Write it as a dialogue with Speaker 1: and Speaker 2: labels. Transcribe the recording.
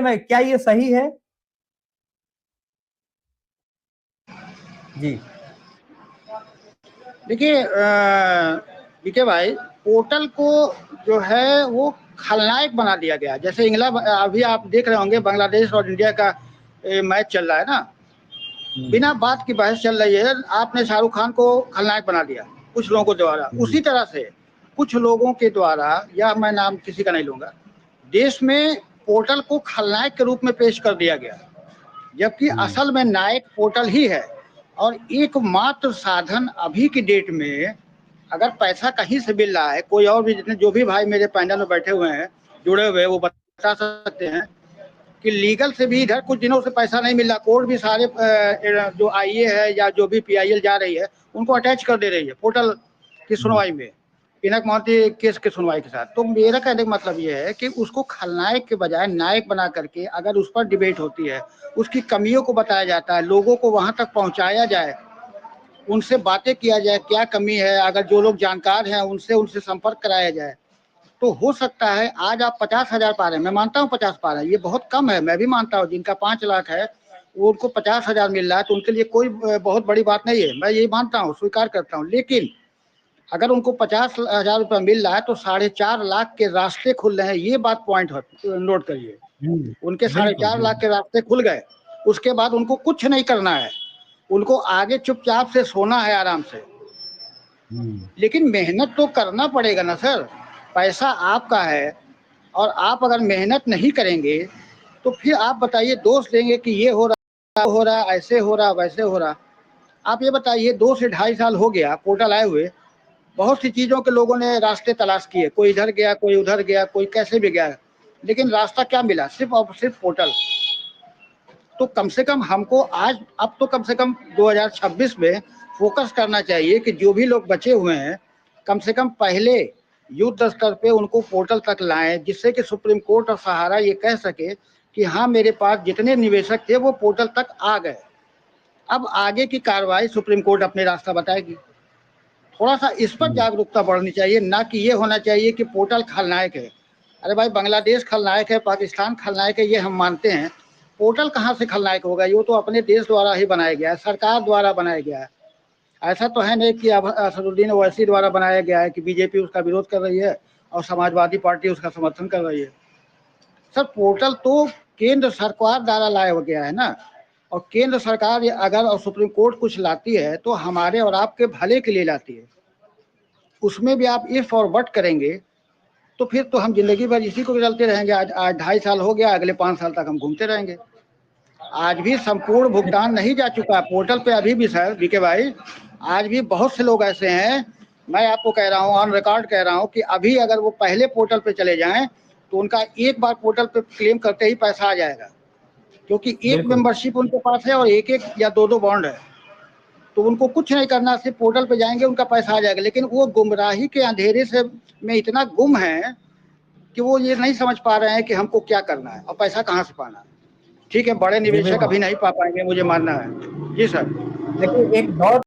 Speaker 1: में क्या ये सही है? जी
Speaker 2: देखिए बीके भाई, पोर्टल को जो है वो खलनायक बना दिया गया। जैसे इंग्लैंड, अभी आप देख रहे होंगे बांग्लादेश और इंडिया का मैच चल रहा है ना, बिना बात की बहस चल रही है, आपने शाहरुख खान को खलनायक बना दिया कुछ लोगों के द्वारा। उसी तरह से कुछ लोगों के द्वारा, या मैं नाम किसी का नहीं लूंगा, देश में पोर्टल को खलनायक के रूप में पेश कर दिया गया, जबकि असल में नायक पोर्टल ही है। और एकमात्र साधन अभी की डेट में, अगर पैसा कहीं से मिल रहा है, कोई और भी, जितने जो भी भाई मेरे पैनल में बैठे हुए हैं, जुड़े हुए, वो बता सकते हैं कि लीगल से भी इधर कुछ दिनों से पैसा नहीं मिल रहा। कोर्ट भी सारे जो आईए है या जो भी पीआईएल जा रही है, उनको अटैच कर दे रही है पोर्टल की सुनवाई में, पिनक मोहंती केस की सुनवाई के साथ। तो मेरा कहने का मतलब ये है कि उसको खलनायक के बजाय नायक बना करके अगर उस पर डिबेट होती है, उसकी कमियों को बताया जाता है, लोगों को वहां तक पहुंचाया जाए, उनसे बातें किया जाए, क्या कमी है, अगर जो लोग जानकार हैं उनसे संपर्क कराया जाए, तो हो सकता है। आज आप 50,000 पा रहे हैं, मैं मानता हूँ 50 पा रहे हैं, ये बहुत कम है, मैं भी मानता हूँ। जिनका 5 लाख है वो उनको 50,000 मिल रहा है, तो उनके लिए कोई बहुत बड़ी बात नहीं है, मैं यही मानता हूँ, स्वीकार करता हूँ। लेकिन अगर उनको 50,000 रुपया मिल रहा है तो 4.5 लाख के रास्ते खुल रहे हैं, ये बात पॉइंट नोट करिए। उनके 4.5 लाख के रास्ते खुल गए, उसके बाद उनको कुछ नहीं करना है, उनको आगे चुपचाप से सोना है आराम से। लेकिन मेहनत तो करना पड़ेगा ना सर, पैसा आपका है, और आप अगर मेहनत नहीं करेंगे तो फिर आप बताइए, दोष देंगे कि ये हो रहा, ऐसे हो रहा, वैसे हो रहा। आप ये बताइए, 2 से 2.5 साल हो गया पोर्टल आए हुए, बहुत सी चीजों के लोगों ने रास्ते तलाश किए, कोई इधर गया, कोई उधर गया, कोई कैसे भी गया, लेकिन रास्ता क्या मिला? सिर्फ और सिर्फ पोर्टल। तो कम से कम हमको आज, अब तो कम से कम 2026 में फोकस करना चाहिए कि जो भी लोग बचे हुए हैं, कम से कम पहले युद्ध स्तर पे उनको पोर्टल तक लाएं, जिससे कि सुप्रीम कोर्ट और सहारा ये कह सके कि हाँ, मेरे पास जितने निवेशक थे वो पोर्टल तक आ गए। अब आगे की कार्रवाई सुप्रीम कोर्ट अपने रास्ता बताएगी। थोड़ा सा इस पर जागरूकता बढ़नी चाहिए, ना कि ये होना चाहिए कि पोर्टल खलनायक है। अरे भाई, बांग्लादेश खलनायक है, पाकिस्तान खलनायक है, ये हम मानते हैं। पोर्टल कहाँ से खलनायक होगा? ये तो अपने देश द्वारा ही बनाया गया है, सरकार द्वारा बनाया गया है। ऐसा तो है नहीं कि अब असदुद्दीन ओवैसी द्वारा बनाया गया है कि बीजेपी उसका विरोध कर रही है और समाजवादी पार्टी उसका समर्थन कर रही है। सर, पोर्टल तो केंद्र सरकार द्वारा लाया गया है ना, और केंद्र सरकार अगर और सुप्रीम कोर्ट कुछ लाती है तो हमारे और आपके भले के लिए लाती है। उसमें भी आप इफ और बट करेंगे तो फिर तो हम जिंदगी भर इसी को बदलते रहेंगे। आज 2.5 साल हो गया, अगले 5 साल तक हम घूमते रहेंगे। आज भी संपूर्ण भुगतान नहीं जा चुका पोर्टल पे अभी भी सर, बीके भाई, आज भी बहुत से लोग ऐसे हैं, मैं आपको कह रहा हूँ, ऑन रिकॉर्ड कह रहा हूँ कि अभी अगर वो पहले पोर्टल पे चले जाएं तो उनका एक बार पोर्टल पे क्लेम करते ही पैसा आ जाएगा, क्योंकि एक मेंबरशिप उनके पास है और एक या दो बॉन्ड है। तो उनको कुछ नहीं करना, सिर्फ पोर्टल पे जाएंगे, उनका पैसा आ जाएगा। लेकिन वो गुमराही के अंधेरे से में इतना गुम है कि वो ये नहीं समझ पा रहे हैं कि हमको क्या करना है और पैसा कहाँ से पाना है। ठीक है, बड़े निवेशक अभी नहीं पा पाएंगे, मुझे मानना है। जी सर।
Speaker 1: देखिए, एक दौर